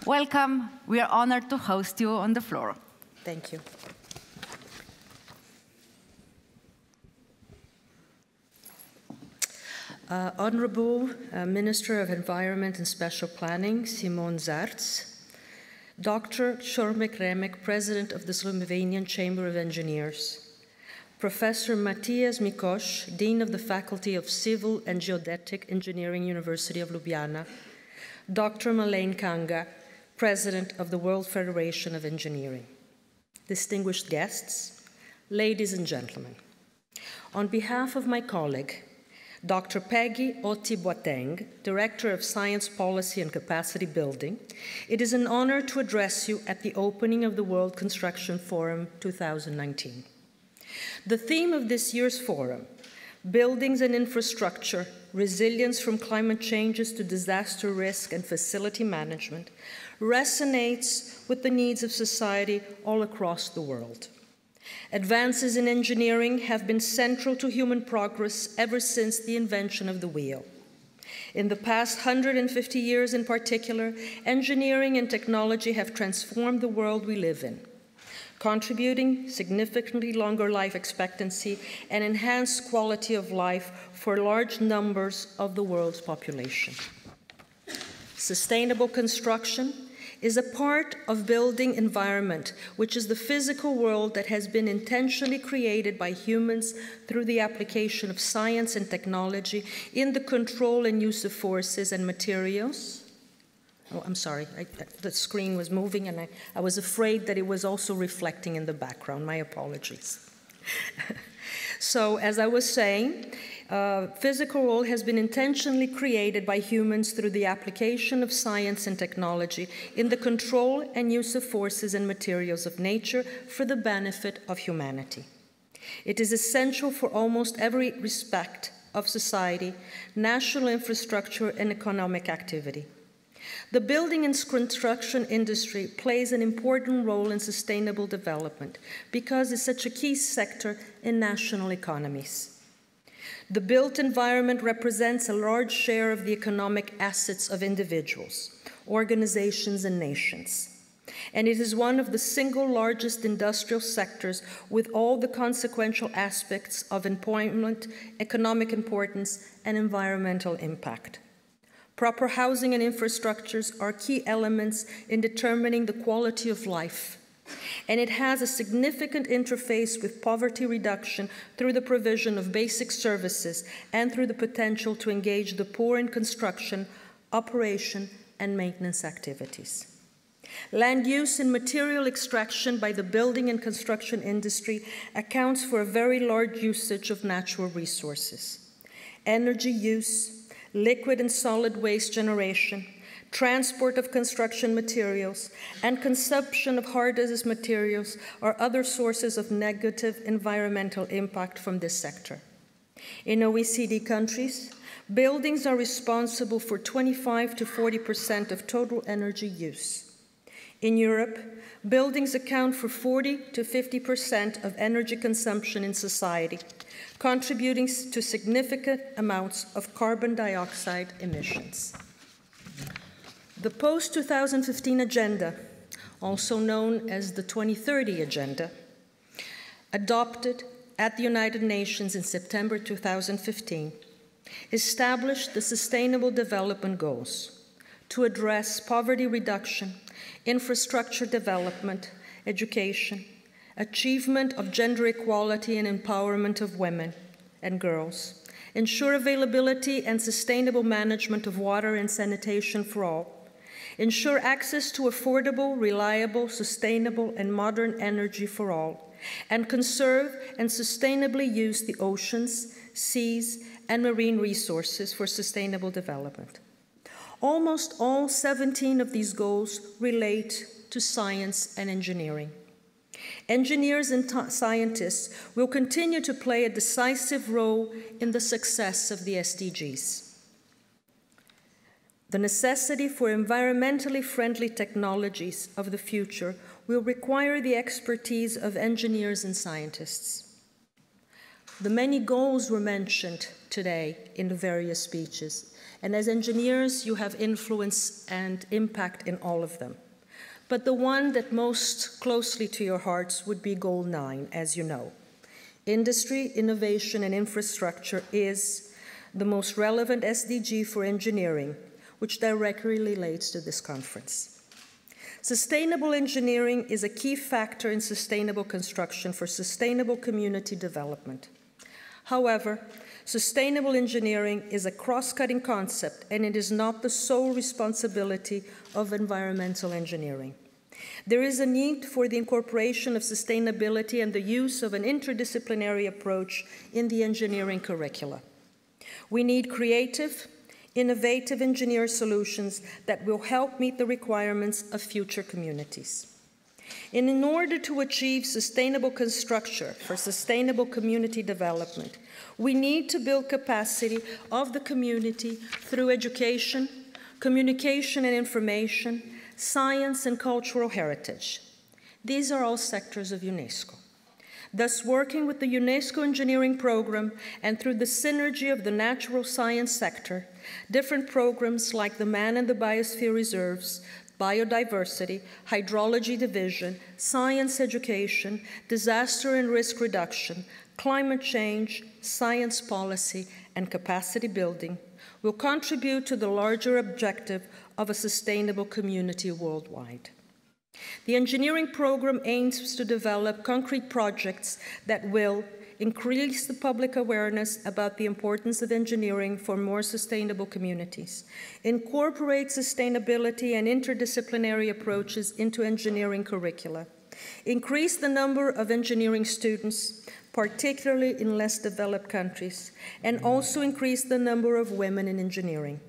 Welcome. We are honored to host you on the floor. Thank you. Honorable Minister of Environment and Special Planning, Simon Zarc, Dr. Šormek Remek, President of the Slovenian Chamber of Engineers, Professor Matjaž Mikoš, Dean of the Faculty of Civil and Geodetic Engineering, University of Ljubljana, Dr. Malene Kanga, President of the World Federation of Engineering. Distinguished guests, ladies and gentlemen, on behalf of my colleague, Dr. Peggy Oti Boateng, Director of Science Policy and Capacity Building, it is an honor to address you at the opening of the World Construction Forum 2019. The theme of this year's forum, Buildings and Infrastructure, Resilience from Climate Changes to Disaster Risk and Facility Management, resonates with the needs of society all across the world. Advances in engineering have been central to human progress ever since the invention of the wheel. In the past 150 years in particular, engineering and technology have transformed the world we live in, contributing significantly longer life expectancy and enhanced quality of life for large numbers of the world's population. Sustainable construction is a part of building environment, which is the physical world that has been intentionally created by humans through the application of science and technology in the control and use of forces and materials. Oh, I'm sorry, the screen was moving and I was afraid that it was also reflecting in the background. My apologies. So, as I was saying, physical world has been intentionally created by humans through the application of science and technology in the control and use of forces and materials of nature for the benefit of humanity. It is essential for almost every respect of society, national infrastructure, and economic activity. The building and construction industry plays an important role in sustainable development because it's such a key sector in national economies. The built environment represents a large share of the economic assets of individuals, organizations, and nations. And it is one of the single largest industrial sectors with all the consequential aspects of employment, economic importance, and environmental impact. Proper housing and infrastructures are key elements in determining the quality of life, and it has a significant interface with poverty reduction through the provision of basic services and through the potential to engage the poor in construction, operation, and maintenance activities. Land use and material extraction by the building and construction industry accounts for a very large usage of natural resources. Energy use, liquid and solid waste generation, transport of construction materials, and consumption of hazardous materials are other sources of negative environmental impact from this sector. In OECD countries, buildings are responsible for 25 to 40% of total energy use. In Europe, buildings account for 40 to 50% of energy consumption in society, contributing to significant amounts of carbon dioxide emissions. The post-2015 agenda, also known as the 2030 Agenda, adopted at the United Nations in September 2015, established the Sustainable Development Goals to address poverty reduction, infrastructure development, education, achievement of gender equality and empowerment of women and girls, ensure availability and sustainable management of water and sanitation for all, ensure access to affordable, reliable, sustainable, and modern energy for all, and conserve and sustainably use the oceans, seas, and marine resources for sustainable development. Almost all 17 of these goals relate to science and engineering. Engineers and scientists will continue to play a decisive role in the success of the SDGs. The necessity for environmentally friendly technologies of the future will require the expertise of engineers and scientists. The many goals were mentioned today in the various speeches, and as engineers, you have influence and impact in all of them. But the one that most closely to your hearts would be Goal 9, as you know. Industry, innovation, and infrastructure is the most relevant SDG for engineering, which directly relates to this conference. Sustainable engineering is a key factor in sustainable construction for sustainable community development. However, sustainable engineering is a cross-cutting concept, and it is not the sole responsibility of environmental engineering. There is a need for the incorporation of sustainability and the use of an interdisciplinary approach in the engineering curricula. We need creative, innovative engineer solutions that will help meet the requirements of future communities. And in order to achieve sustainable construction for sustainable community development, we need to build capacity of the community through education, communication and information, science and cultural heritage. These are all sectors of UNESCO. Thus, working with the UNESCO engineering program and through the synergy of the natural science sector, different programs like the Man and the Biosphere Reserves, biodiversity, hydrology division, science education, disaster and risk reduction, climate change, science policy, and capacity building will contribute to the larger objective of a sustainable community worldwide. The engineering program aims to develop concrete projects that will increase the public awareness about the importance of engineering for more sustainable communities, incorporate sustainability and interdisciplinary approaches into engineering curricula, increase the number of engineering students, particularly in less developed countries, and also increase the number of women in engineering.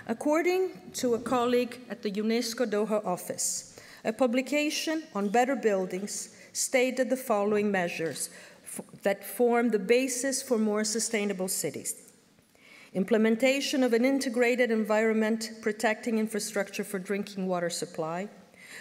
According to a colleague at the UNESCO Doha office, a publication on better buildings stated the following measures that form the basis for more sustainable cities. Implementation of an integrated environment protecting infrastructure for drinking water supply,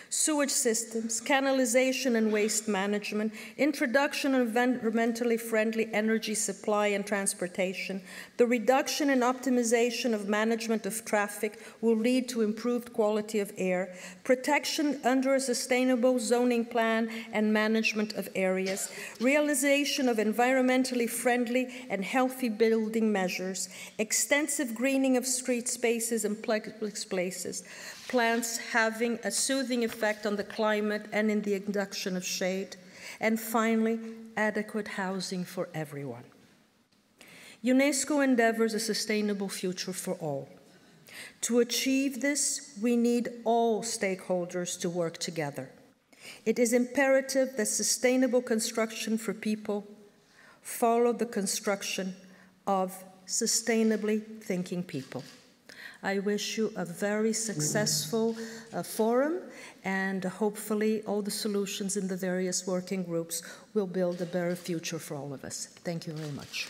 sewage systems, canalization and waste management, introduction of environmentally friendly energy supply and transportation, the reduction and optimization of management of traffic will lead to improved quality of air, protection under a sustainable zoning plan and management of areas, realization of environmentally friendly and healthy building measures, extensive greening of street spaces and public places, plants having a soothing effect on the climate and in the induction of shade, and finally, adequate housing for everyone. UNESCO endeavors a sustainable future for all. To achieve this, we need all stakeholders to work together. It is imperative that sustainable construction for people follow the construction of sustainably thinking people. I wish you a very successful forum, and hopefully all the solutions in the various working groups will build a better future for all of us. Thank you very much.